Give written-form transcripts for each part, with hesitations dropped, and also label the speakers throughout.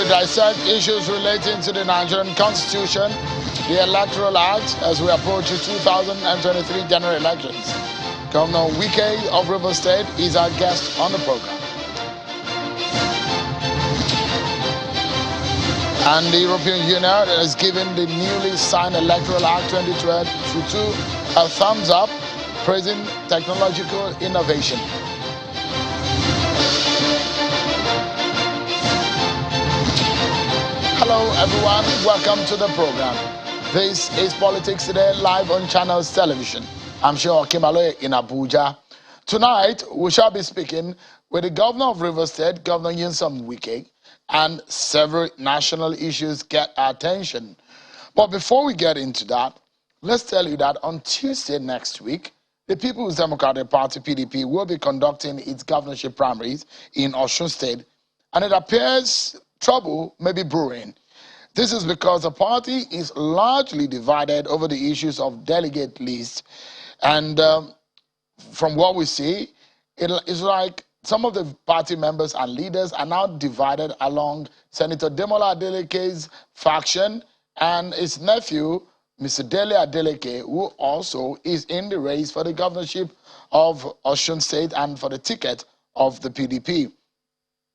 Speaker 1: dissect issues relating to the Nigerian Constitution, the Electoral Act, as we approach the 2023 general elections. Governor Wike of Rivers State is our guest on the program. And the European Union has given the newly signed Electoral Act 2022 a thumbs up, praising technological innovation. Hello everyone, welcome to the program. This is Politics Today, live on Channels Television. I'm sure Kimalo in Abuja. Tonight, we shall be speaking with the Governor of Rivers State, Governor Nyesom Wike, and several national issues get our attention. But before we get into that, let's tell you that on Tuesday next week, the People's Democratic Party, PDP, will be conducting its governorship primaries in Osun State, and it appears trouble may be brewing. This is because the party is largely divided over the issues of delegate list. And from what we see, it's like some of the party members and leaders are now divided along Senator Demola Adeleke's faction and his nephew, Mr. Dele Adeleke, who also is in the race for the governorship of Osun State and for the ticket of the PDP.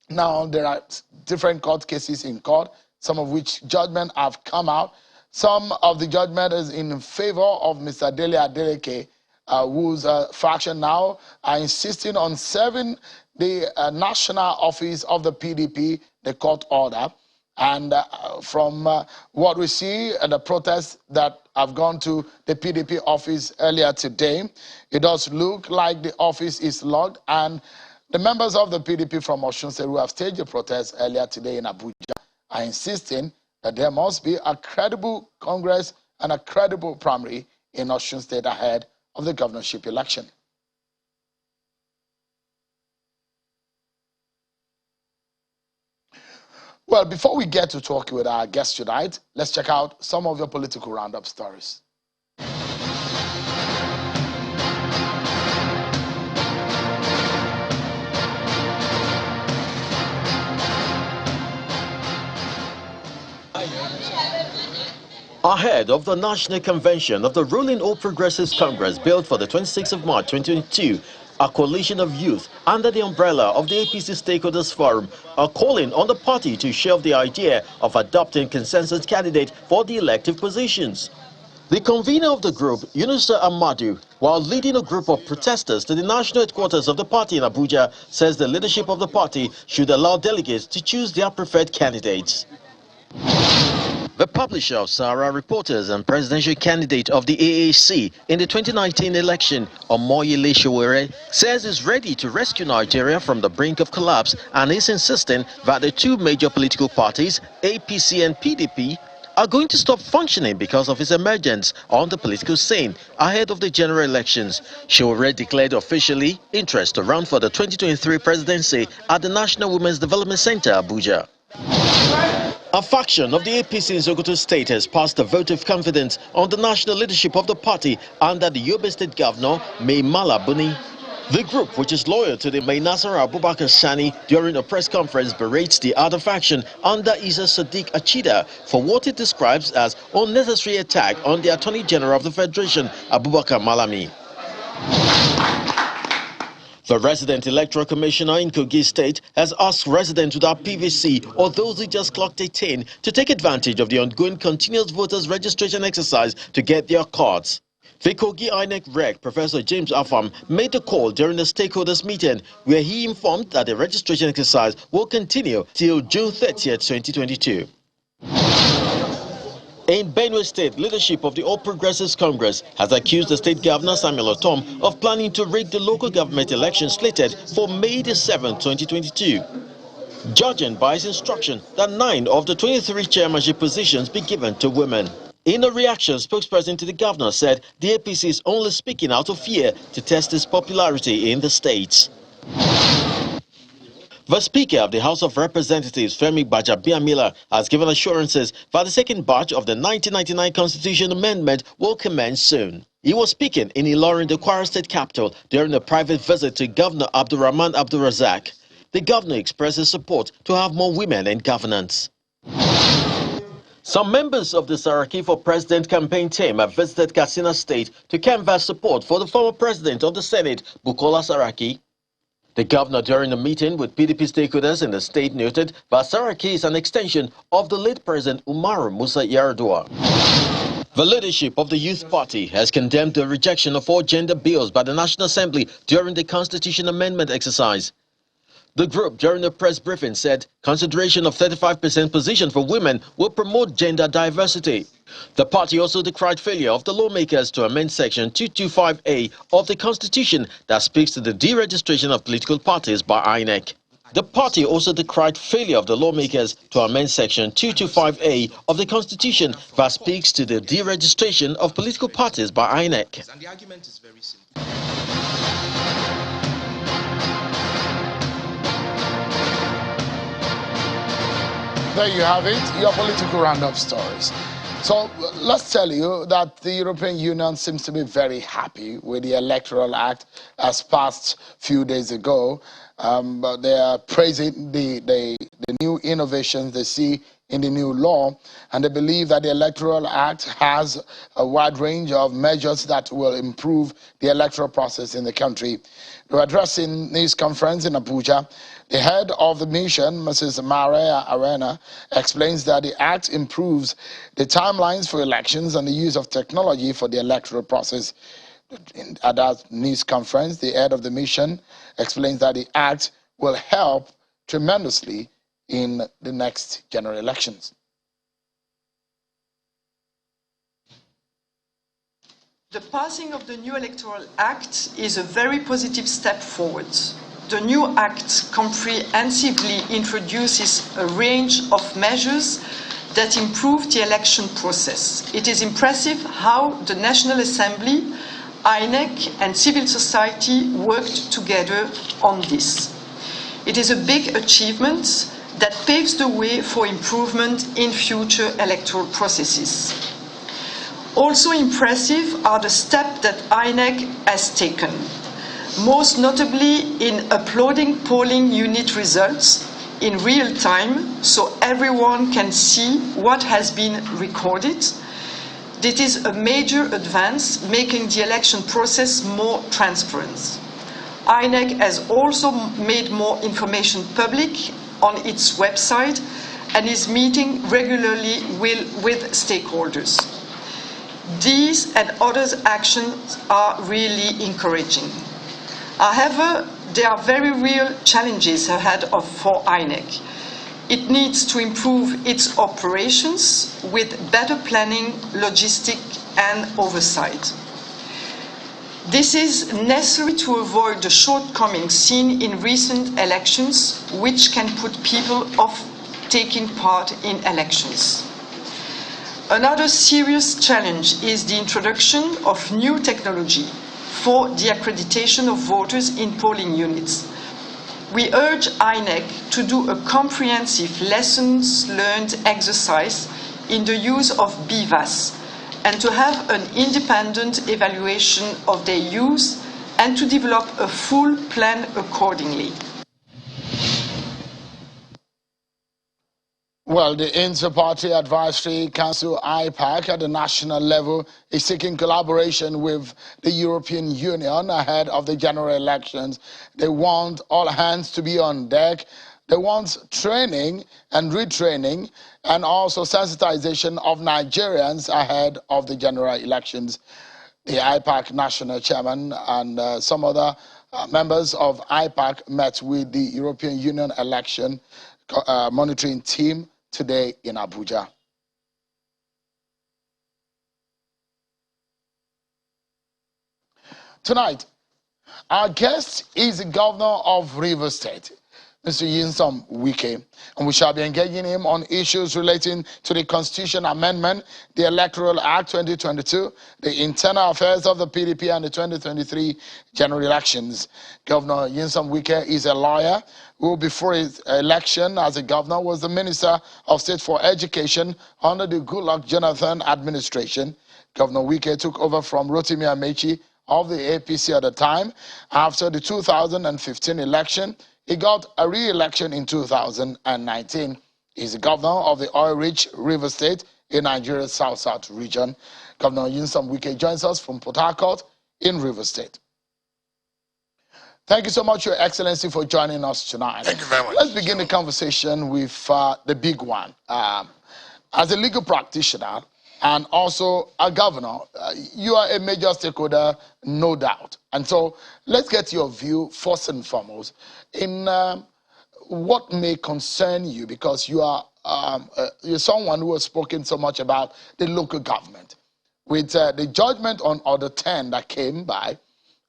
Speaker 1: Now, there are different court cases in court, some of which judgment have come out. Some of the judgment is in favor of Mr. Dele Adeleke, whose faction now are insisting on serving the national office of the PDP, the court order. And from what we see, the protests that have gone to the PDP office earlier today, it does look like the office is locked, and the members of the PDP from Osun State who have staged the protest earlier today in Abuja are insisting that there must be a credible Congress and a credible primary in Osun State ahead of the governorship election. Well, before we get to talk with our guest tonight, let's check out some of your political roundup stories.
Speaker 2: Ahead of the National Convention of the ruling All Progressives Congress built for the 26th of March 2022, a coalition of youth under the umbrella of the APC Stakeholders Forum are calling on the party to shelve the idea of adopting consensus candidate for the elective positions. The convener of the group, Yunusa Amadu, while leading a group of protesters to the national headquarters of the party in Abuja, says the leadership of the party should allow delegates to choose their preferred candidates. The publisher of Sahara Reporters and presidential candidate of the AAC in the 2019 election, Omoyele Sowore, says he's ready to rescue Nigeria from the brink of collapse and is insisting that the two major political parties, APC and PDP, are going to stop functioning because of his emergence on the political scene ahead of the general elections. Sowore declared officially interest to run for the 2023 presidency at the National Women's Development Center, Abuja. A faction of the APC in Sokoto State has passed a vote of confidence on the national leadership of the party under the Yobe State Governor, Mai Mala Buni. The group, which is loyal to the Mai Nasara Abubakar Sani, during a press conference berates the other faction under Isa Sadiq Achida for what it describes as unnecessary attack on the Attorney General of the Federation, Abubakar Malami. The resident electoral commissioner in Kogi State has asked residents without PVC or those who just clocked 18 to take advantage of the ongoing continuous voters registration exercise to get their cards. The Kogi INEC Rec, Professor James Afam, made the call during the stakeholders meeting where he informed that the registration exercise will continue till June 30th, 2022. In Benue State, leadership of the All Progressives Congress has accused the state governor Samuel Otom of planning to rig the local government election slated for May 7, 2022. Judging by his instruction that 9 of the 23 chairmanship positions be given to women. In a reaction, spokesperson to the governor said the APC is only speaking out of fear to test its popularity in the states. The Speaker of the House of Representatives, Femi Gbajabiamila, has given assurances that the second batch of the 1999 Constitution Amendment will commence soon. He was speaking in Ilorin, the Kwara State capital, during a private visit to Governor Abdurrahman Abdulrazak. The governor expressed his support to have more women in governance. Some members of the Saraki for President campaign team have visited Katsina State to canvass support for the former president of the Senate, Bukola Saraki. The governor, during a meeting with PDP stakeholders in the state, noted that Saraki is an extension of the late President Umaru Musa Yar'Adua. The leadership of the Youth Party has condemned the rejection of 4 gender bills by the National Assembly during the Constitution Amendment exercise. The group, during a press briefing, said consideration of 35% position for women will promote gender diversity. The party also decried failure of the lawmakers to amend Section 225A of the Constitution that speaks to the deregistration of political parties by INEC. The party also decried failure of the lawmakers to amend Section 225A of the Constitution that speaks to the deregistration of political parties by INEC.
Speaker 3: And the argument is very simple.
Speaker 1: There you have it, your political roundup stories. So let's tell you that the European Union seems to be very happy with the Electoral Act as passed a few days ago. But they are praising the new innovations they see in the new law, and they believe that the Electoral Act has a wide range of measures that will improve the electoral process in the country. They were addressing this conference in Abuja. The head of the mission, Mrs. Maria Arena, explains that the Act improves the timelines for elections and the use of technology for the electoral process. At that news conference, the head of the mission explains that the Act will help tremendously in the next general elections.
Speaker 4: The passing of the new Electoral Act is a very positive step forward. The new Act comprehensively introduces a range of measures that improve the election process. It is impressive how the National Assembly, INEC and civil society worked together on this. It is a big achievement that paves the way for improvement in future electoral processes. Also impressive are the steps that INEC has taken, most notably in uploading polling unit results in real time so everyone can see what has been recorded. This is a major advance, making the election process more transparent. INEC has also made more information public on its website and is meeting regularly with stakeholders. These and other actions are really encouraging. However, there are very real challenges ahead for INEC. It needs to improve its operations with better planning, logistics and oversight. This is necessary to avoid the shortcomings seen in recent elections, which can put people off taking part in elections. Another serious challenge is the introduction of new technology for the accreditation of voters in polling units. We urge INEC to do a comprehensive lessons learned exercise in the use of BVAS and to have an independent evaluation of their use and to develop a full plan accordingly.
Speaker 1: Well, the Inter-Party Advisory Council, IPAC, at the national level is seeking collaboration with the European Union ahead of the general elections. They want all hands to be on deck. They want training and retraining and also sensitization of Nigerians ahead of the general elections. The IPAC national chairman and some other members of IPAC met with the European Union election monitoring team today in Abuja. Tonight, our guest is the governor of Rivers State, Mr. Nyesom Wike, and we shall be engaging him on issues relating to the Constitution Amendment, the Electoral Act 2022, the internal affairs of the PDP, and the 2023 general elections. Governor Nyesom Wike is a lawyer who, before his election as a governor, was the Minister of State for Education under the Goodluck Jonathan administration. Governor Wike took over from Rotimi Amechi of the APC at the time. After the 2015 election, he got a re-election in 2019. He's the governor of the oil-rich River State in Nigeria's South-South region. Governor Nyesom Wike joins us from Port Harcourt in River State. Thank you so much, Your Excellency, for joining us tonight.
Speaker 3: Thank you very much.
Speaker 1: Let's begin the conversation with the big one. As a legal practitioner and also a governor, you are a major stakeholder, no doubt. And so let's get your view first and foremost in what may concern you, because you are you're someone who has spoken so much about the local government. With the judgment on Order 10 that came by,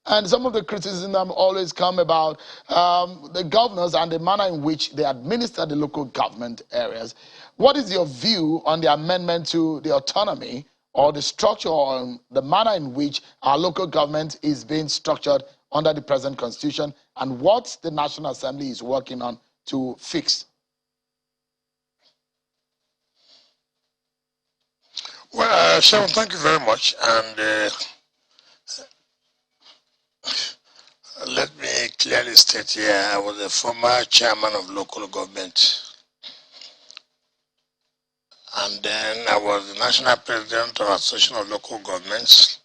Speaker 1: and some of the criticism always come about the governors and the manner in which they administer the local government areas. What is your view on the amendment to the autonomy, or the structure, or the manner in which our local government is being structured under the present constitution, and what the National Assembly is working on to fix?
Speaker 3: Well, Sharon, thank you very much. And let me clearly state here, I was a former chairman of local government. And then I was the national president of Association of Local Governments.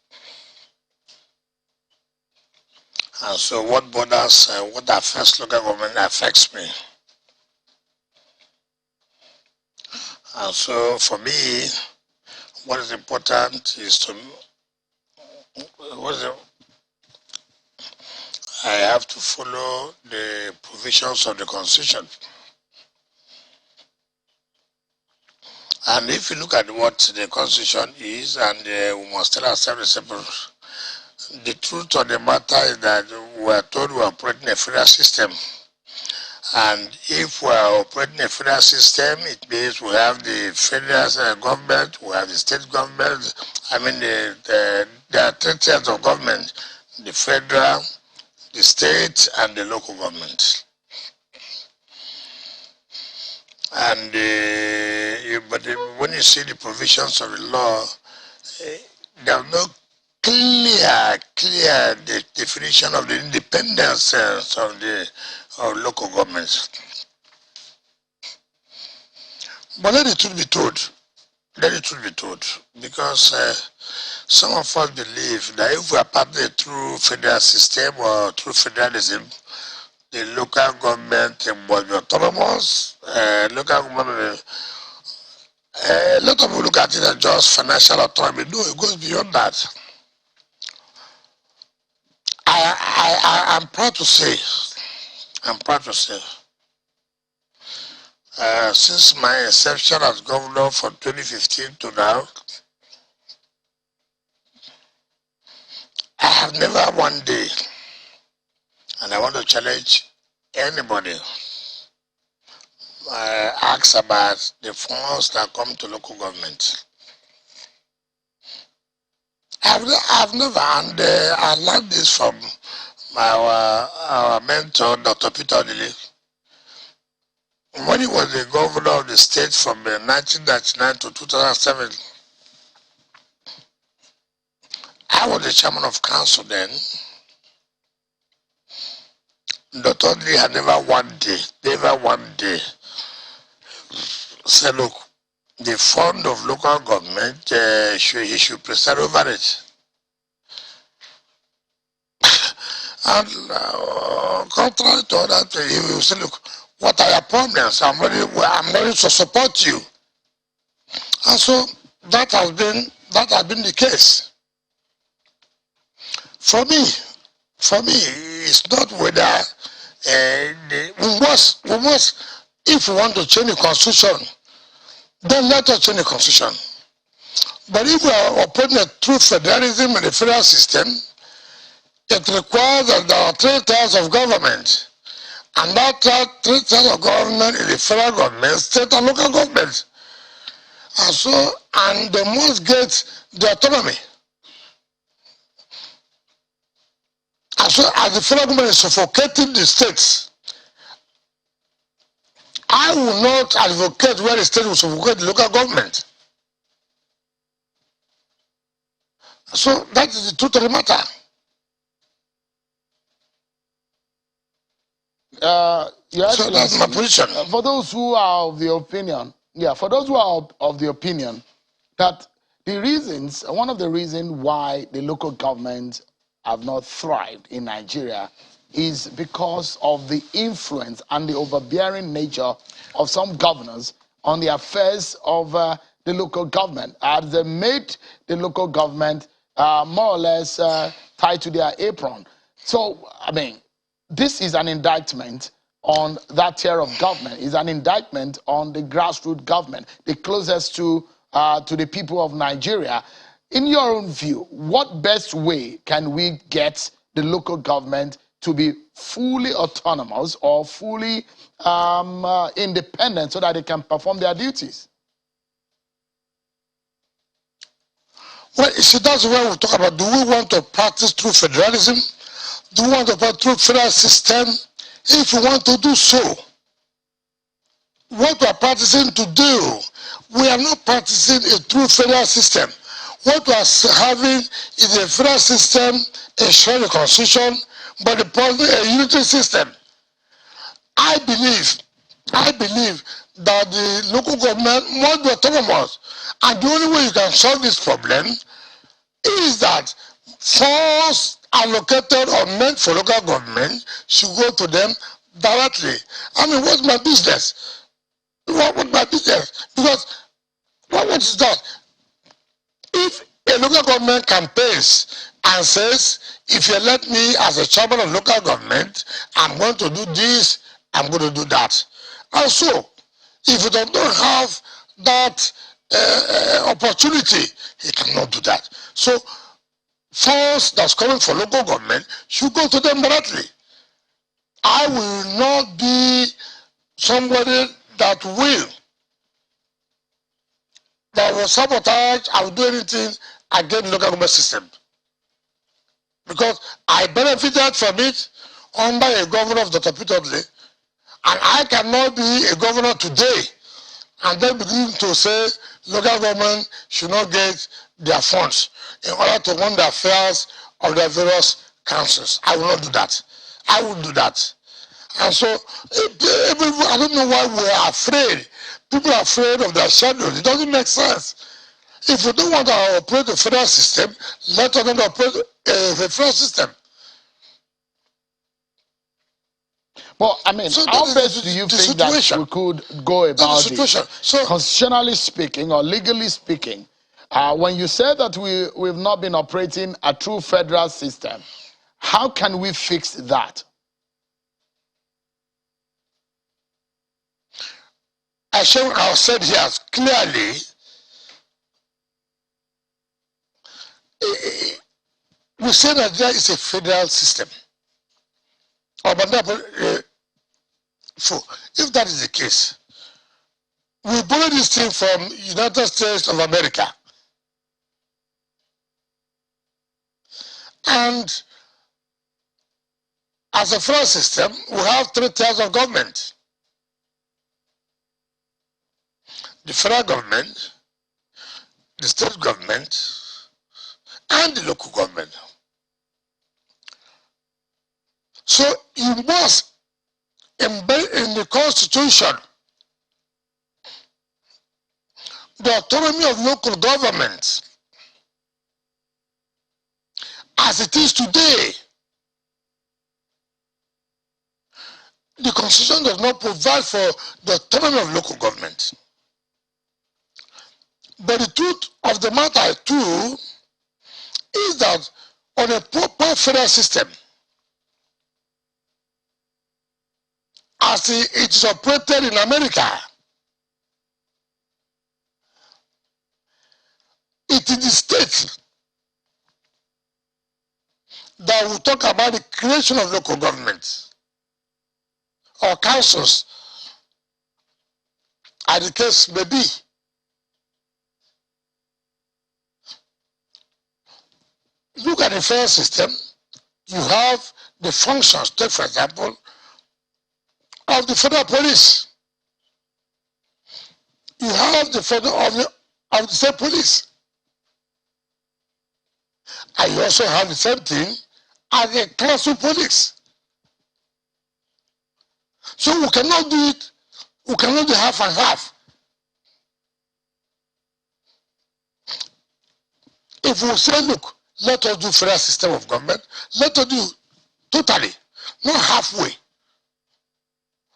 Speaker 3: And so what borders, what affects local government affects me. And so for me, what is important is to, I have to follow the provisions of the Constitution. And if you look at what the Constitution is, and we must tell ourselves the simple, the truth of the matter is that we are told we are operating a federal system. And if we are operating a federal system, it means we have the federal government, we have the state government. I mean, there are three tiers of government: the federal, the state, and the local government. And but when you see the provisions of the law, there are no clear definition of the independence of local governments. But let the truth be told. Let the truth be told. Because some of us believe that if we are partly through federal system or through federalism, the local government must be autonomous. Local government, a lot of people look at it as just financial autonomy. No, it goes beyond that. I'm proud to say, since my inception as governor from 2015 to now, I have never one day, and I want to challenge anybody, ask about the funds that come to local government. I've never, and I learned this from our mentor, Dr. Peter Odili. When he was the governor of the state from 1999 to 2007, I was the chairman of council then. Dr. Odili had never one day said, look, the fund of local government, he should preside over it. And contrary to that, he will say, look, what are your problems? I'm ready to support you. And so that has been the case. For me, it's not whether we must, if we want to change the constitution, then let us change the constitution. But if we are operating through federalism and the federal system, it requires that there are three tiers of government. And that three tiers of government is the federal government, state and local government. And so, and they must get the autonomy. And so, as the federal government is suffocating the states, I will not advocate where the state will suffocate the local government. So that is the truth of the matter.
Speaker 1: Your
Speaker 3: So that's my
Speaker 1: Excellency,
Speaker 3: position.
Speaker 1: for those who are of the opinion, for those who are of the opinion that the reasons, one of the reasons why the local governments have not thrived in Nigeria is because of the influence and the overbearing nature of some governors on the affairs of the local government, as they made the local government more or less tied to their apron. So, I mean, this is an indictment on that tier of government. It's an indictment on the grassroots government, the closest to the people of Nigeria. In your own view, what best way can we get the local government to be fully autonomous or fully independent so that they can perform their duties?
Speaker 3: Well, you see, that's where we talk about, do we want to practice through federalism? Do we want to practice through federal system? If we want to do so, what we are practicing to do, we are not practicing a true federal system. What we are having is a federal system, ensuring the constitution, but the problem a unitary system. I believe that the local government must be autonomous. And the only way you can solve this problem is that funds allocated or meant for local government should go to them directly. I mean, what's my business? What's my business? Because what is that? If a local government campaigns and says, if you let me as a chairman of local government, I'm going to do this, I'm going to do that. And so, if you don't have that opportunity, he cannot do that. So, funds that's coming for local government should go to them directly. I will not be somebody that will sabotage, I will do anything against the local government system. Because I benefited from it under a governor of Dr. Peter Odley, and I cannot be a governor today and then begin to say local government should not get their funds in order to run the affairs of their various councils. I will not do that. I will do that. And so, I don't know why we are afraid. People are afraid of their shadows. It doesn't make sense. If we don't want to operate the federal system, let us not operate the federal system.
Speaker 1: Well, I mean, so how best do you think that we could go about this? So, constitutionally speaking or legally speaking, when you say that we've not been operating a true federal system, how can we fix that?
Speaker 3: I said here clearly, we say that there is a federal system. If that is the case, we borrow this thing from United States of America. And as a federal system, we have 3 tiers of government. The federal government, the state government, and the local government. So you must embed in the Constitution the autonomy of local governments as it is today. The Constitution does not provide for the autonomy of local government. But the truth of the matter too is that on a proper federal system, as it is operated in America, it is the state that will talk about the creation of local governments or councils, as the case may be. Look at the federal system, you have the functions, take for example, of the federal police. You have the federal of the state police. And you also have the same thing as the council police. So we cannot do it, we cannot do half and half. If we say, look, let us do fair system of government, let us do totally, not halfway.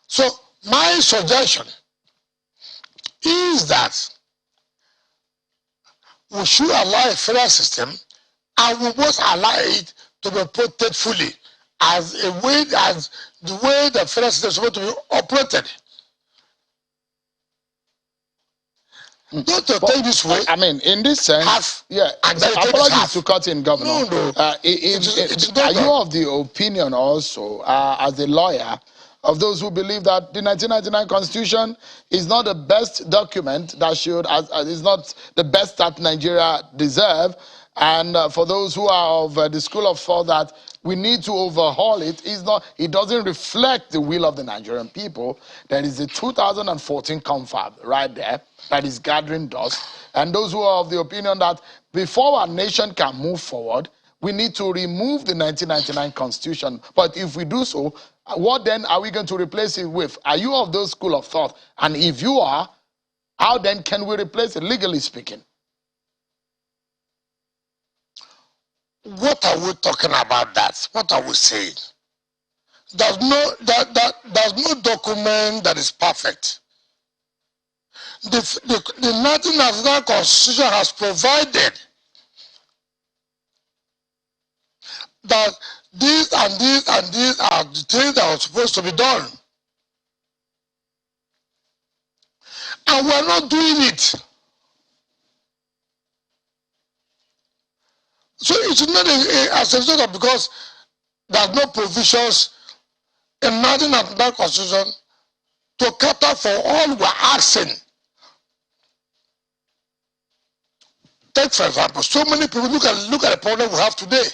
Speaker 3: So my suggestion is that we should allow a federal system and we must allow it to be protected fully as a way, as the way the federal system is supposed to be operated. Not to take this way.
Speaker 1: I mean, in this sense, yeah. Apologies to cut in, Governor.
Speaker 3: No.
Speaker 1: Are you of the opinion also, as a lawyer, of those who believe that the 1999 Constitution is not the best document that should, is not the best that Nigeria deserve, and for those who are of the school of thought that we need to overhaul it, it doesn't reflect the will of the Nigerian people. There is a 2014 confab right there that is gathering dust, and those who are of the opinion that before our nation can move forward, we need to remove the 1999 Constitution. But if we do so, what then are we going to replace it with? Are you of those school of thought? And if you are, how then can we replace it, legally speaking?
Speaker 3: What are we talking about that? What are we saying? There's no document that is perfect. The 1999 Constitution has provided that these and these and these are the things that are supposed to be done. And we're not doing it. So it's not as a result of because there's no provisions in 1999 Constitution to cater for all we're asking. Take, for example, so many people look at the problem we have today.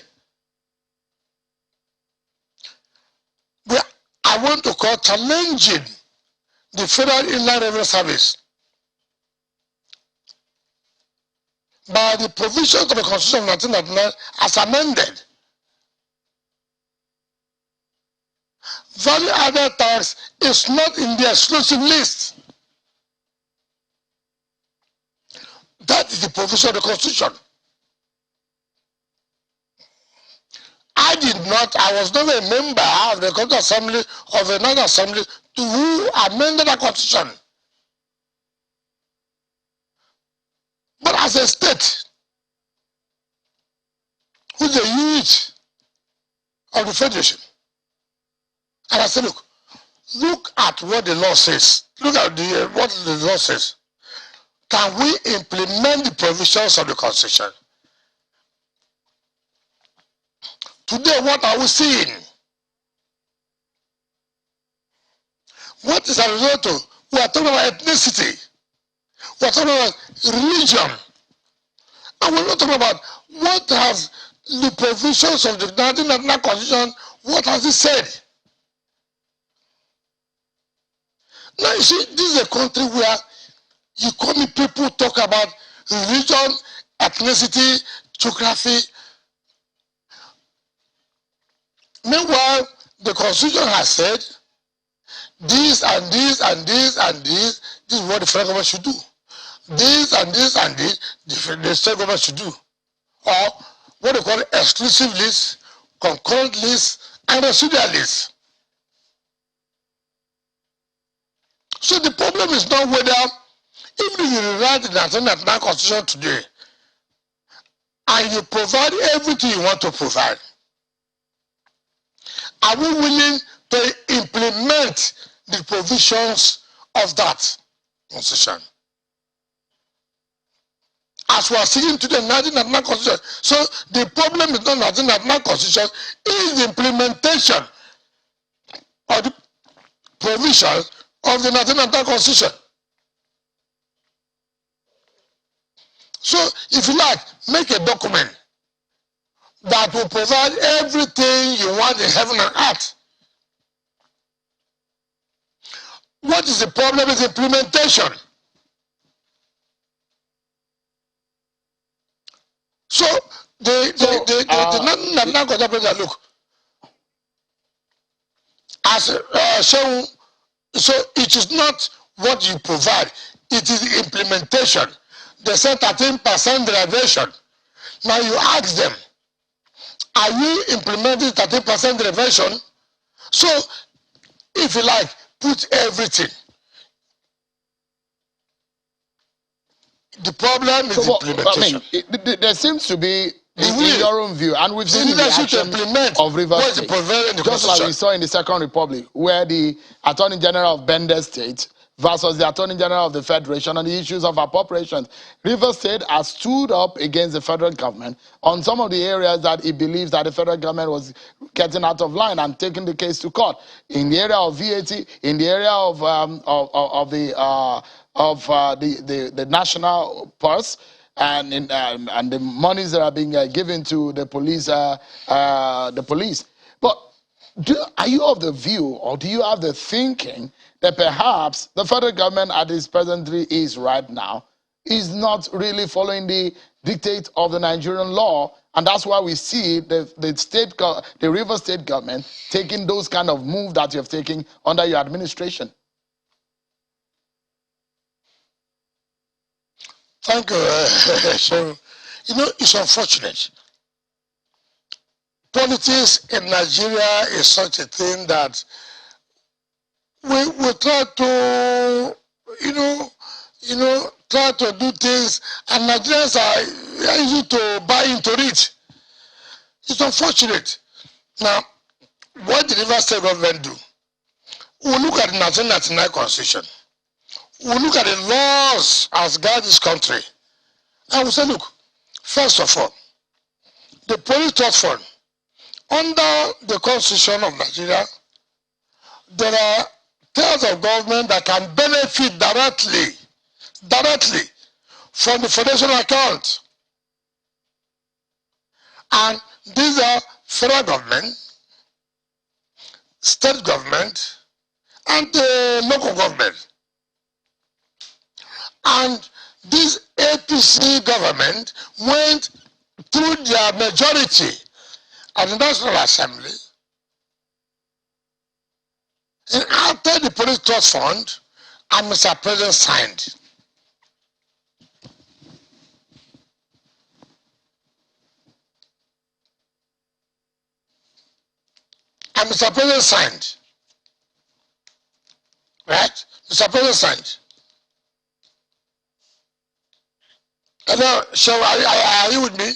Speaker 3: I want to call challenging the Federal Inland Revenue Service by the provisions of the Constitution of 1999 as amended. Value added tax is not in the exclusive list. That is the provision of the Constitution. I was not a member of the Govt Assembly of the National Assembly to who amended the Constitution. But as a state, who's the unit of the Federation, and I said, look at what the law says. Look at what the law says. Can we implement the provisions of the Constitution? Today, what are we seeing? What is a result of? We are talking about ethnicity. We are talking about religion. And we're not talking about what has the provisions of the 1999 Constitution, what has it said? Now, you see, this is a country where you call me people talk about religion, ethnicity, geography. Meanwhile, the Constitution has said this and this and this and this is what the federal government should do. This and this and this, the state government should do. Or what they call exclusive list, concurrent list, and residual list. So the problem is not whether, even if you rewrite the 1999 Constitution today, and you provide everything you want to provide, are we willing to implement the provisions of that Constitution? As we are seeing today, 1999 Constitution. So the problem is not 1999 Constitution, it is the implementation of the provisions of the 1999 Constitution. So if you like, make a document that will provide everything you want in heaven and earth. What is the problem is implementation. So the 1999 Constitution, look, as shown So it is not what you provide, it is the implementation. They said 13% reservation. Now you ask them, are you implementing 13% reservation? So, if you like, put everything. The problem is implementation.
Speaker 1: There seems to be, in your own view, and we've seen in the action of Rivers State, just like we saw in the Second Republic, where the Attorney General of Bender State versus the Attorney General of the Federation on the issues of appropriations. Rivers State has stood up against the federal government on some of the areas that it believes that the federal government was getting out of line and taking the case to court. In the area of VAT, in the area of the national purse, and the monies that are being given to the police, But are you of the view, or do you have the thinking that perhaps the federal government at its presently is right now is not really following the dictate of the Nigerian law, and that's why we see the River State government taking those kind of moves that you have taken under your administration?
Speaker 3: Thank you. So, it's unfortunate. Politics in Nigeria is such a thing that we try to, try to do things, and Nigerians are easy to buy into it. It's unfortunate. Now, what did the River State government do? We look at the 1999 Constitution. We look at the laws as guide this country. And we say, look, first of all, the police trust fund, under the Constitution of Nigeria, there are tiers of government that can benefit directly from the foundation account. And these are federal government, state government, and the local government. And this APC government went through their majority at the National Assembly, and after the Police Trust Fund, and Mr. President signed. And Mr. President signed. Right? Mr. President signed. Hello, so are you with me?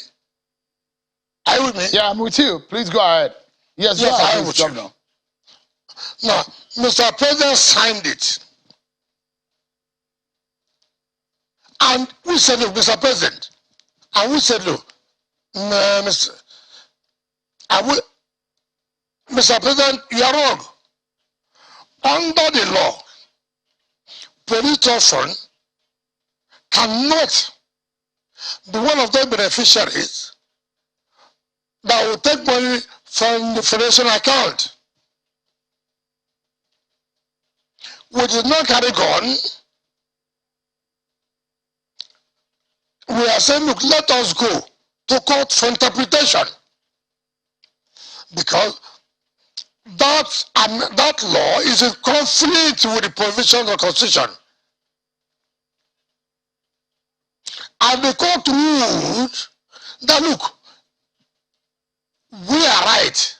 Speaker 3: Are you with me?
Speaker 1: Yeah, I'm with you. Please go ahead. Yes, I am with you.
Speaker 3: Now, Mr. President signed it. And we said, look, Mr. President, and we said, look, Mr. President, you are wrong. Under the law, police trust fund cannot be one of the beneficiaries that will take money from the foundation account. We did not carry gun. We are saying, look, let us go to court for interpretation. Because that law is in conflict with the provisions of the Constitution. And the court ruled that, look, we are right.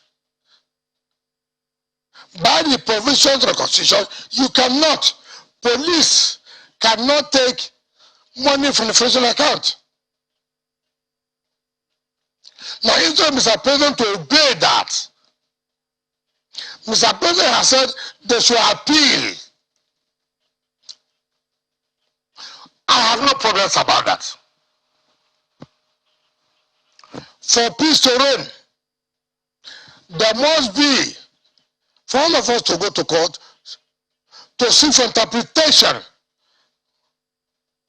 Speaker 3: By the provisions of the Constitution, police cannot take money from the foundation account. Now, instead of Mr. President to obey that, Mr. President has said they should appeal. I have no problems about that. For peace to reign, there must be, for all of us to go to court, to seek for interpretation.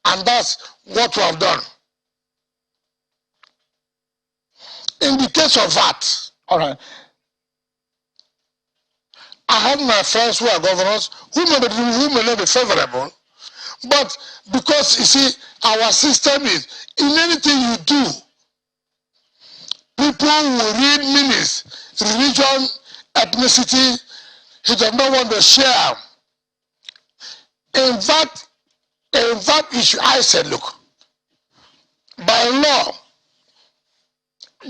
Speaker 3: And that's what we have done. In the case of that,
Speaker 1: all right,
Speaker 3: I have my friends who are governors who may not be favorable, but because, you see, our system is, in anything you do, people will read meanings, religion, ethnicity. He does not want to share. In that issue, I said, look, by law,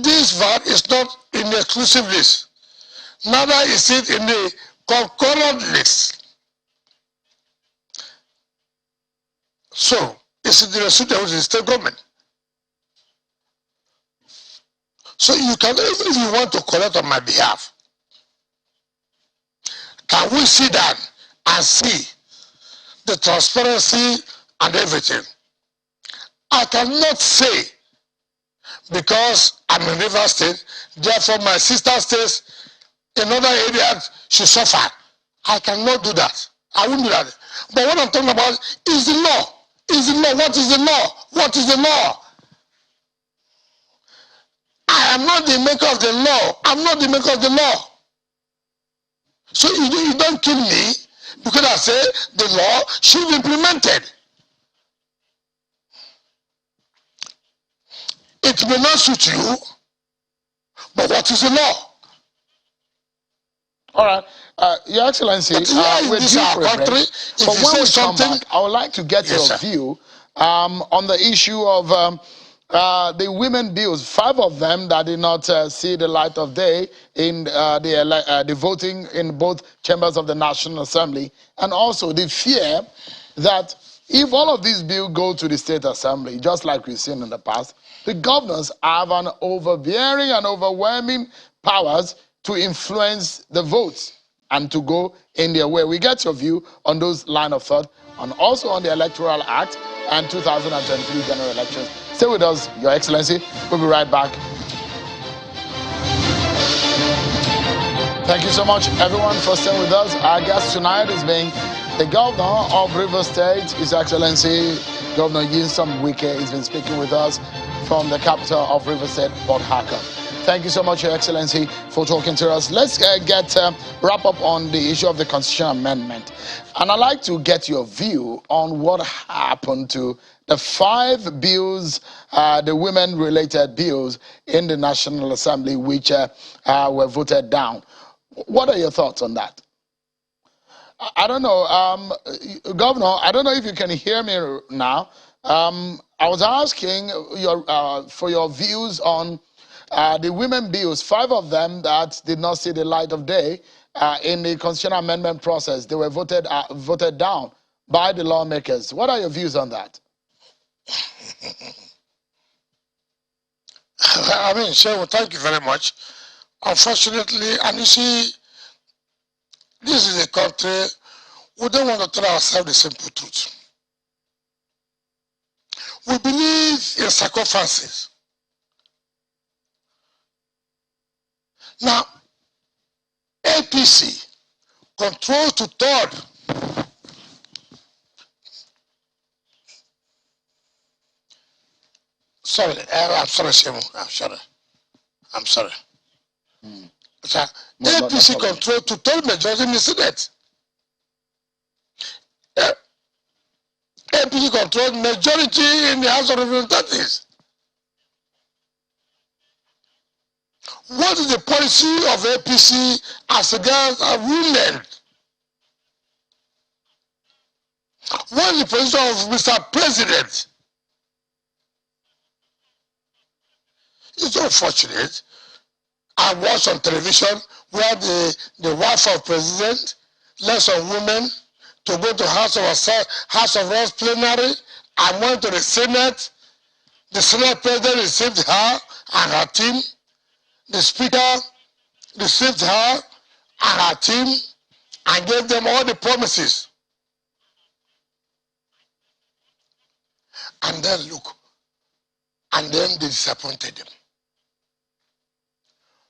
Speaker 3: this VAT is not in the exclusive list. Neither is it in the concurrent list. So, it's in the recipient of the state government. So you can, even if you want to collect on my behalf, can we sit down and see the transparency and everything? I cannot say because I'm in River State, therefore my sister states in other areas should suffer. I cannot do that. I wouldn't do that. But what I'm talking about is the law. Is the law. What is the law? What is the law? I am not the maker of the law. I'm not the maker of the law. So you don't kill me because I say the law should be implemented. It may not suit you, but what is the law?
Speaker 1: All right, Your Excellency,
Speaker 3: with
Speaker 1: due
Speaker 3: our
Speaker 1: for a
Speaker 3: country,
Speaker 1: break,
Speaker 3: if
Speaker 1: but
Speaker 3: you
Speaker 1: when
Speaker 3: say
Speaker 1: we
Speaker 3: something,
Speaker 1: come back, I would like to get
Speaker 3: yes,
Speaker 1: your
Speaker 3: sir.
Speaker 1: view on the issue of the women bills. 5 of them that did not see the light of day in the voting in both chambers of the National Assembly, and also the fear that if all of these bills go to the State Assembly, just like we've seen in the past, the governors have an overbearing and overwhelming powers to influence the votes and to go in their way. We get your view on those line of thought and also on the Electoral Act and 2023 general elections. Stay with us, Your Excellency. We'll be right back. Thank you so much, everyone, for staying with us. Our guest tonight is being the Governor of Rivers State, His Excellency Governor Gov Wike. He's been speaking with us from the capital of Rivers State, Port Harcourt. Thank you so much, Your Excellency, for talking to us. Let's wrap up on the issue of the Constitutional Amendment. And I'd like to get your view on what happened to the 5 bills, the women-related bills in the National Assembly, which were voted down. What are your thoughts on that? I don't know, Governor, I don't know if you can hear me now. I was asking for your views on the women bills, 5 of them that did not see the light of day in the constitutional amendment process. They were voted down by the lawmakers. What are your views on that?
Speaker 3: I mean, Shehu, thank you very much. Unfortunately, and you see, this is a country, we don't want to tell ourselves the simple truth. We believe in circumstances. Now, APC controls to 3rd. Sorry, I'm sorry, Shemu. I'm sorry. APC controls to 3rd majority in the Senate. APC controls majority in the House of Representatives. What is the policy of APC as against women? What is the position of Mr. President? It's unfortunate. I watched on television where the wife of president led some women to go to House of Reps plenary and went to the Senate. The Senate president received her and her team. The speaker received her and her team and gave them all the promises. And then look, and then they disappointed them.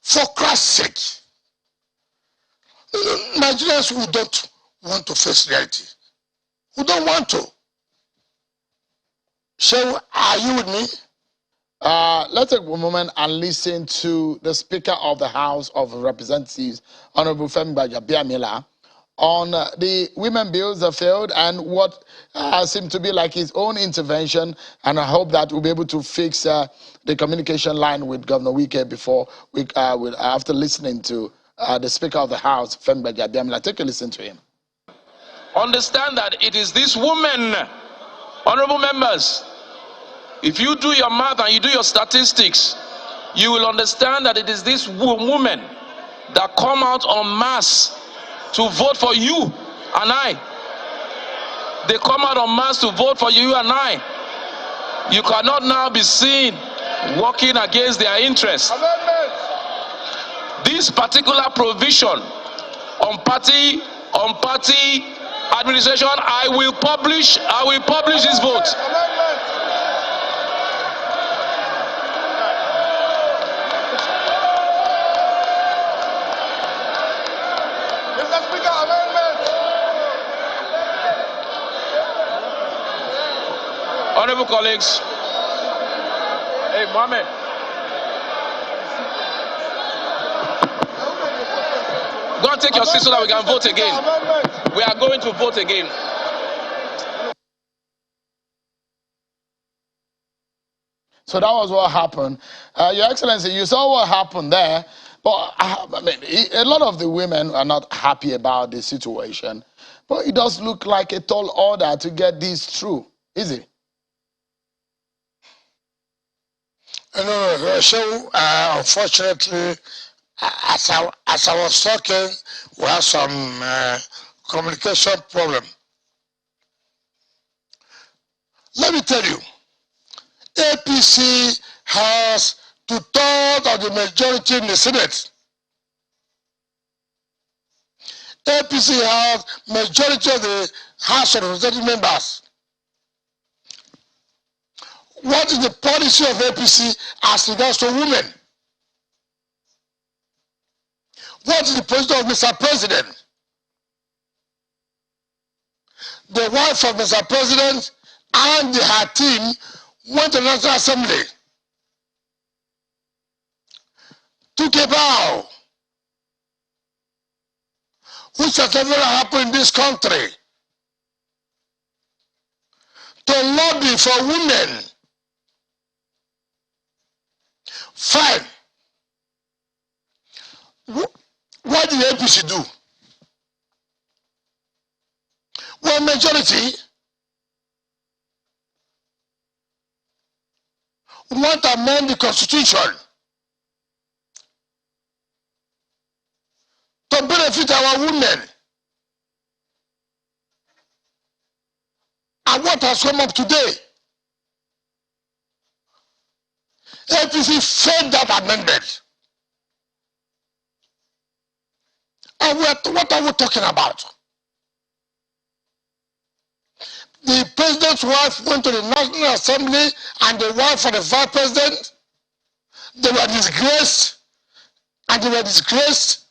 Speaker 3: For Christ's sake, Nigerians who don't want to face reality, who don't want to. So, are you with me?
Speaker 1: Let's take a moment and listen to the Speaker of the House of Representatives, Honorable Femi Gbajabiamila, on the women bills that failed and what seemed to be like his own intervention. And I hope that we'll be able to fix the communication line with Governor Wike before after listening to the Speaker of the House, Femi Gbajabiamila. Take a listen to him.
Speaker 5: understand that it is this woman, honorable members. If you do your math and you do your statistics, you will understand that it is this woman that come out en masse to vote for you and I. They come out en masse to vote for you and I. You cannot now be seen working against their interests. This particular provision on party administration, I will publish this vote. Honorable colleagues, hey Mohammed, go and take your seat so that we can vote again. We are going to vote again.
Speaker 1: So that was what happened. Your Excellency, you saw what happened there, but I mean, a lot of the women are not happy about the situation. But it does look like a tall order to get this through, is it?
Speaker 3: No. So, unfortunately, as I was talking, we have some communication problem. Let me tell you, APC has 2/3 of the majority in the Senate. APC has majority of the House of Representative members. What is the policy of APC as regards to women? What is the position of Mr. President? The wife of Mr. President and her team went to the National Assembly, took a vow, which has never happened in this country, to lobby for women. Fine. What did the APC do? Well, majority want to amend the Constitution to benefit our women. And what has come up today? APC failed that amendment. And what are we talking about? The president's wife went to the National Assembly and the wife of the vice president. They were disgraced. And they were disgraced.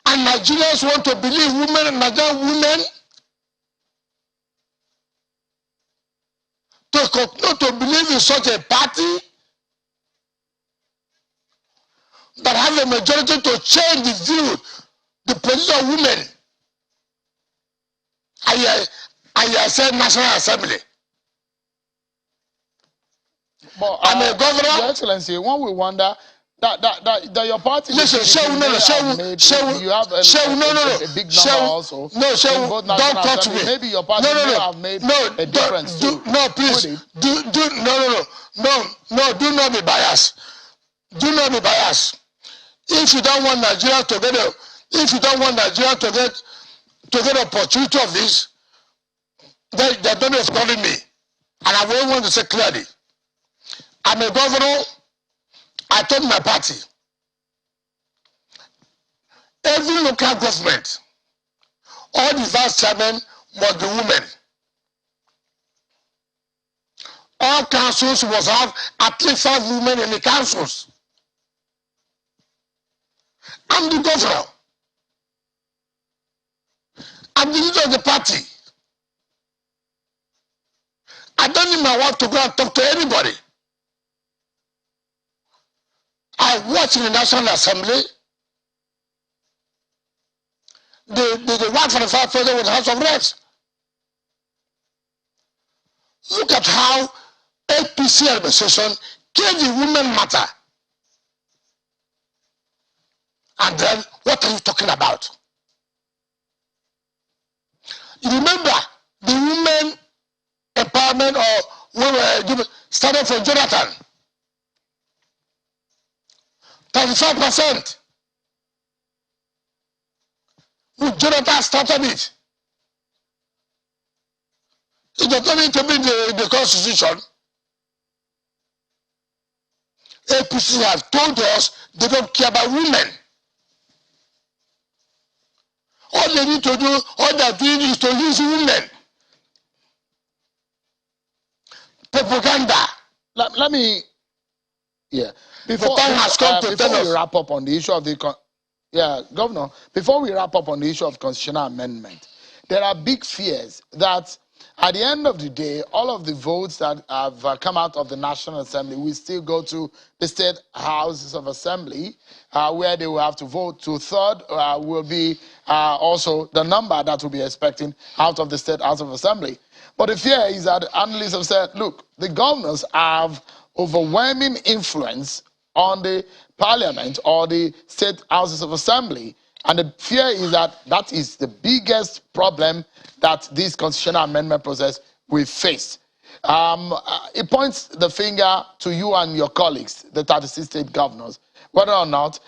Speaker 3: And Nigerians want to believe women and Nigerian women to continue to believe in such a party that have a majority to change the view, the position of women. I said National Assembly.
Speaker 1: But,
Speaker 3: I'm a governor.
Speaker 1: Your Excellency, when we wonder that your party...
Speaker 3: Listen, you have
Speaker 1: a big number also.
Speaker 3: No, don't touch me.
Speaker 1: Maybe your party may have made a difference too.
Speaker 3: No, please. Do not be biased. Do not be biased. If you don't want Nigeria to get opportunity of this, they don't be calling me. And I will want to say clearly, I'm a governor. I told my party, every local government, all the vice chairmen must be women. All councils must have at least 5 women in the councils. I'm the governor. I'm the leader of the party. I don't need my wife to go and talk to anybody. I watched in the National Assembly the wife of the vice president with the House of Reps. Look at how APC administration gave the women matter. And then, what are you talking about? Remember, the women empowerment or women started from Jonathan. 35%. Jonathan started it. It does not need to be in the constitution. APC have told us they don't care about women. All they need to do, all they're doing is to use women. Propaganda.
Speaker 1: Let me, yeah.
Speaker 3: Before
Speaker 1: we wrap up on the issue of the, Governor, before we wrap up on the issue of constitutional amendment, there are big fears that at the end of the day, all of the votes that have come out of the National Assembly will still go to the state houses of assembly, where they will have to vote. Two-thirds will be also the number that will be expecting out of the state house of assembly. But the fear is that analysts have said, look, the governors have overwhelming influence on the parliament or the state houses of assembly. And the fear is that that is the biggest problem that this constitutional amendment process will face. It points the finger to you and your colleagues, the 36 state governors, whether or not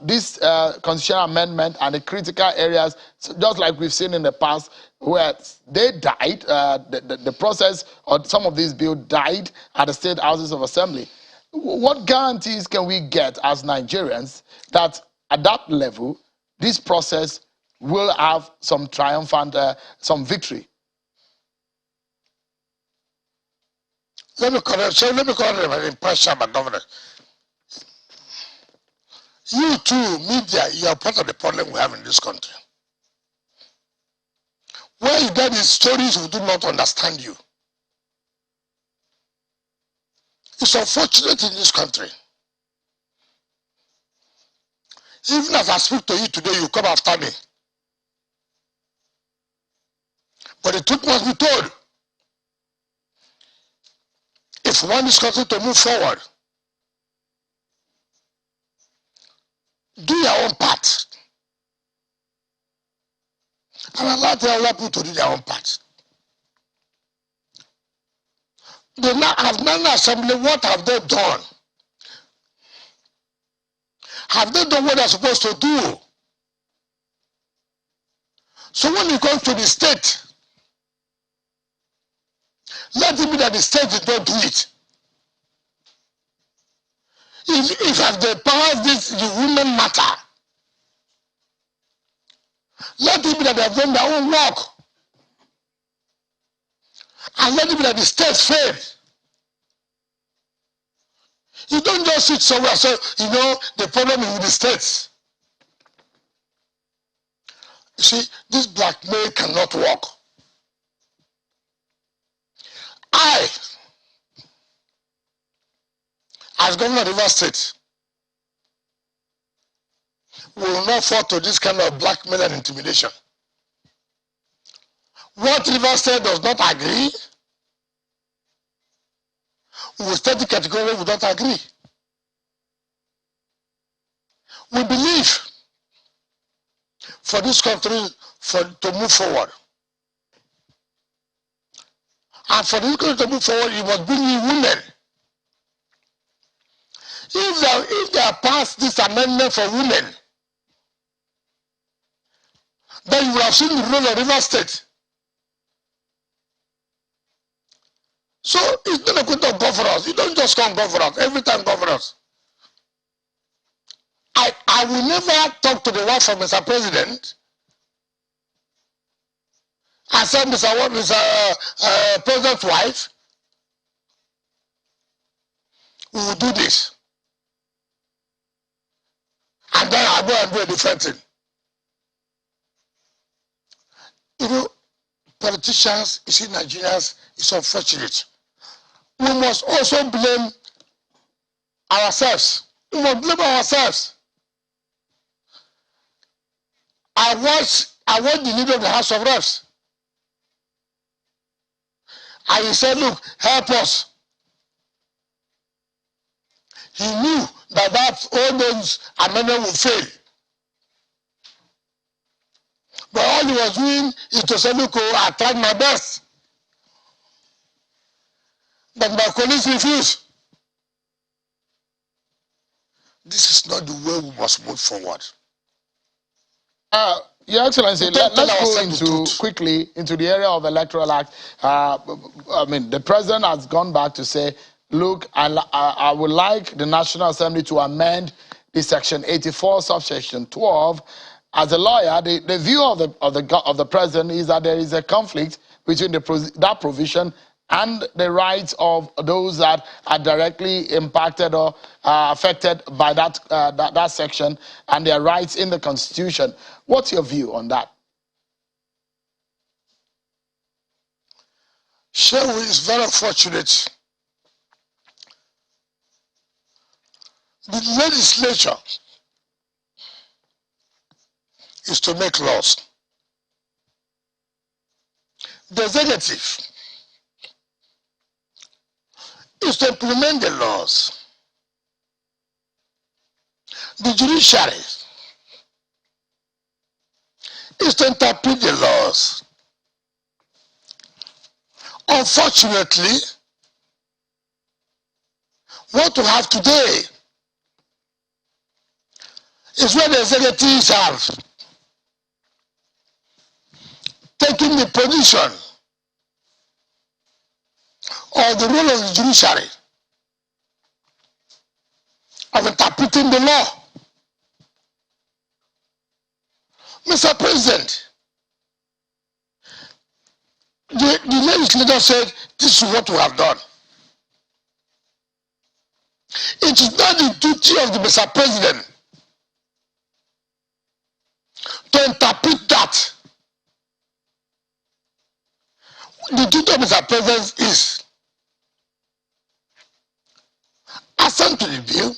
Speaker 1: this constitutional amendment and the critical areas, just like we've seen in the past, where they died, the process or some of these bills died at the state houses of assembly. What guarantees can we get as Nigerians that at that level, this process will have some triumphant, some victory?
Speaker 3: Let me correct my impression, my governor. You too, media, you are part of the problem we have in this country. Where you get these stories who do not understand you. It's unfortunate in this country. Even as I speak to you today, you come after me. But the truth must be told. If one is country to move forward, do your own part. And allow the other people to do their own part. The National Assembly, what have they done? Have they done what they're supposed to do? So when it comes to the state, let it be that the state did not do it. If as they pass this, the women matter, let it be that they have done their own work. And let it be that the state failed. You don't just sit somewhere and say, you know, the problem is with the states. You see, this blackmail cannot work. As governor of Rivers State, will not fall to this kind of blackmail and intimidation. What Rivers State does not agree, we will state the category we don't agree. We believe for this country to move forward. And for this country to move forward, you must bring in women. If they have passed this amendment for women, then you will have seen the role of Rivers State. So it's not a question of governance. You don't just come governance. Every time governance. I will never talk to the wife of Mr. President and say, Mr. President's wife, we will do this. And then I'll go and do a different thing. You know, politicians, you see, Nigerians, it's unfortunate. We must also blame ourselves. We must blame ourselves. I watched the leader of the House of Reps. And he said, look, help us. He knew that all those amendments would fail. But all he was doing is to say, look, I tried my best. But my colleagues refuse. This is not the way we must move forward.
Speaker 1: Your Excellency, let's go quickly into the area of Electoral Act. I mean, the President has gone back to say, look, I would like the National Assembly to amend the Section 84, subsection 12. As a lawyer, the view of the President is that there is a conflict between that provision and the rights of those that are directly impacted or affected by that section and their rights in the Constitution. What's your view on that?
Speaker 3: Shehu is very fortunate. The legislature is to make laws. The executive is to implement the laws. The judiciary is to interpret the laws. Unfortunately, what we have today is where the executives have taken the position or the role of the judiciary of interpreting the law. Mr. President, the legislator said this is what we have done. It is not the duty of the Mr. President to interpret that. The duty of Mr. President is assent to the bill.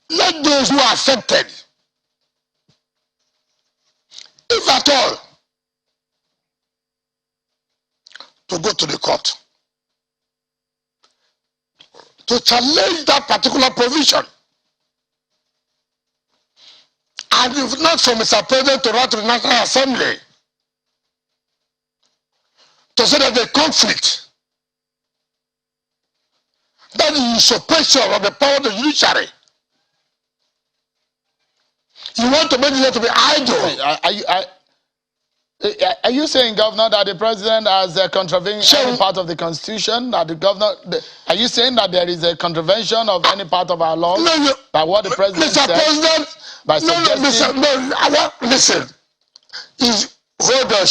Speaker 3: Let those who are affected, if at all, to go to the court to challenge that particular provision. And if not for Mr. President to write to the National Assembly to say that the conflict, that is usurpation of the power of the judiciary, you want to make it to be idle.
Speaker 1: Are you saying, Governor, that the President has contravened any part of the Constitution? That the Governor, are you saying that there is a contravention of any part of our laws by what the President
Speaker 3: Mr.
Speaker 1: said?
Speaker 3: President,
Speaker 1: By suggesting...
Speaker 3: listen. Hold on,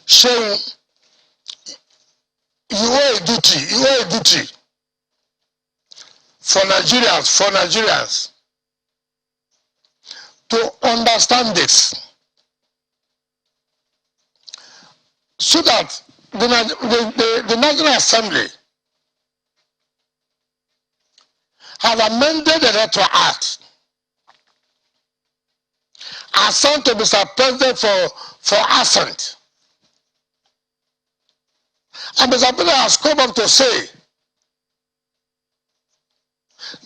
Speaker 3: Shehu. You owe a duty for Nigerians to understand this, so that the National Assembly have amended the Electoral Act, assent to Mr. President for assent. And Mr. President has come up to say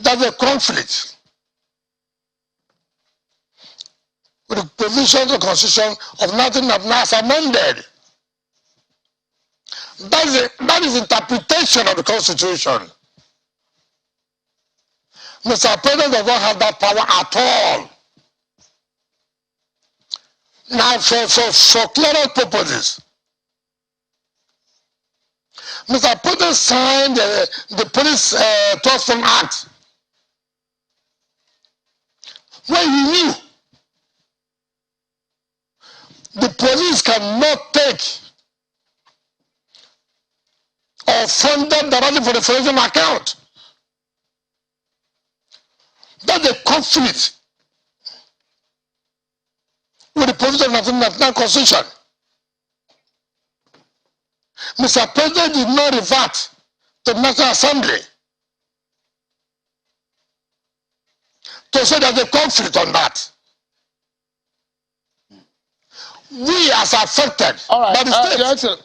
Speaker 3: that the conflict with the provisions of the Constitution of 1999 as amended. That is interpretation of the Constitution. Mr. President does not have that power at all. Now, for clearer purposes, Mr. President signed the Police Trust Fund Act when he knew the police cannot take or fund them directly for the foundation account. That's a conflict with the provision of the National Constitution. Mr. President did not revert to the National Assembly to say there's a conflict on that. We as affected by the state.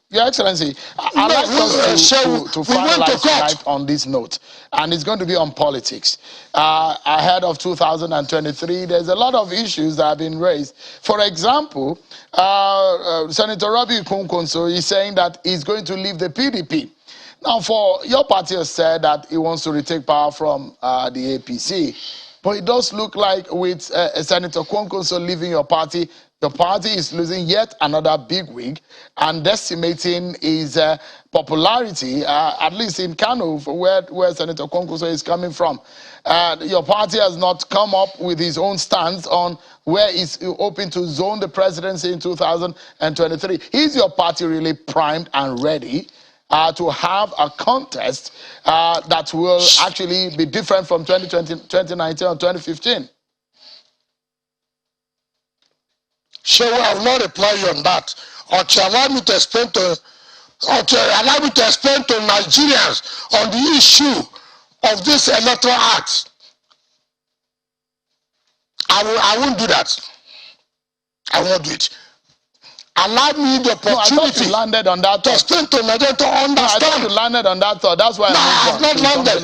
Speaker 1: Your Excellency, I'd like us to finalize tonight on this note, and it's going to be on politics. Ahead of 2023, there's a lot of issues that have been raised. For example, Senator Robbie Kunkonso is saying that he's going to leave the PDP. Now, for your party has said that he wants to retake power from the APC, but it does look like with Senator Kunkonso leaving your party is losing yet another big wig and decimating his popularity, at least in Kano, where Senator Kunkonso is coming from. Your party has not come up with his own stance on where he's hoping to zone the presidency in 2023. Is your party really primed and ready to have a contest that will actually be different from 2019 or 2015?
Speaker 3: Sure, I will not reply you on that. Or to allow me to explain to Nigerians on the issue of this electoral act. I won't do that. I won't do it. Allow me the opportunity.
Speaker 1: I thought you landed on that.
Speaker 3: To explain to Nigerians to understand.
Speaker 1: I thought you landed on that thought. That's why
Speaker 3: I have not landed.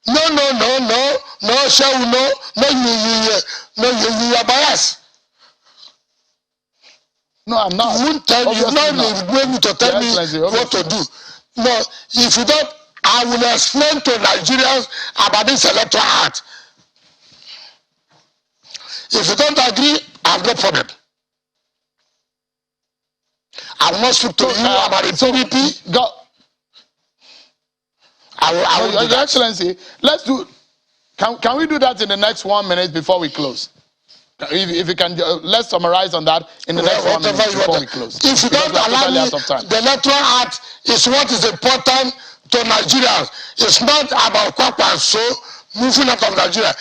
Speaker 3: No, you are biased.
Speaker 1: No, I'm not.
Speaker 3: You won't tell me. You're not going to tell me what to do. No, if you don't, I will explain to Nigerians about this electoral act. If you don't agree, I have no problem. I will not speak to you about the PDP.
Speaker 1: Your Excellency, let's do. Can we do that in the next 1 minute before we close? If you can, let's summarize on that in the next 1 minute before we close.
Speaker 3: If you don't allow me, the electoral act is what is important to Nigerians. It's not about Kwakwanso moving out of Nigeria,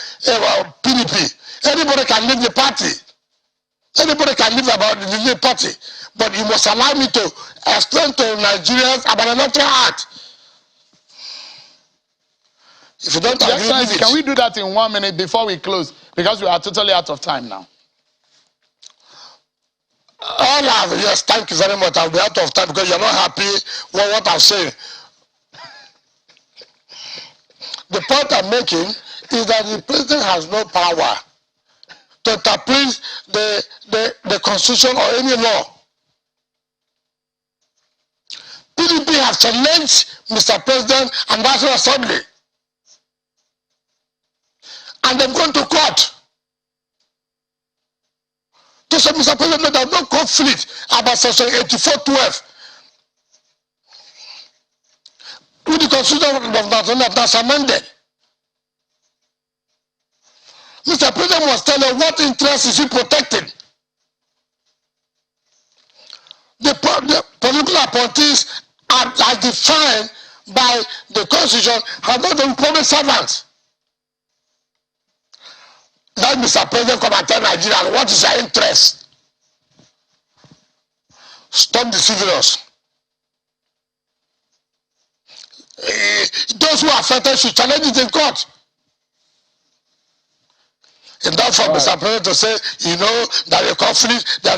Speaker 3: PDP. Anybody can leave the party. Anybody can leave the party. But you must allow me to explain to Nigerians about the electoral act. If you don't agree with it.
Speaker 1: Can we do that in 1 minute before we close? Because we are totally out of time now.
Speaker 3: Yes, thank you very much. I'll be out of time because you're not happy with what I'm saying. The point I'm making is that the president has no power to interpret the constitution or any law. PDP have challenged Mr. President and National Assembly. And they've gone to court. To say, Mr. President, there's no conflict about Section 8412 with the Constitution that's amended. Mr. President must tell us what interest is he protecting. The political appointees are defined by the Constitution are not the public servants. Let Mr. President come and tell Nigeria what is your interest. Stop deceiving us. Those who are affected should challenge it in court. It's not for Mr. President to say, you know, that the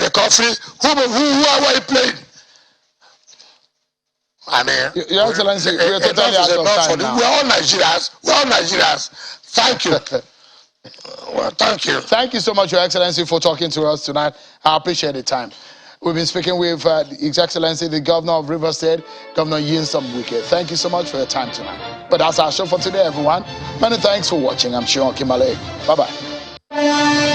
Speaker 3: conflict, who are we playing? I mean,
Speaker 1: Your Excellency, we are totally out of time now.
Speaker 3: We're all Nigerians. Thank you. Well, thank you.
Speaker 1: Thank you so much, Your Excellency, for talking to us tonight. I appreciate the time. We've been speaking with His Excellency, the Governor of Rivers State, Governor Gov Wike. Thank you so much for your time tonight. But that's our show for today, everyone. Many thanks for watching. I'm Sean Kimale. Bye-bye.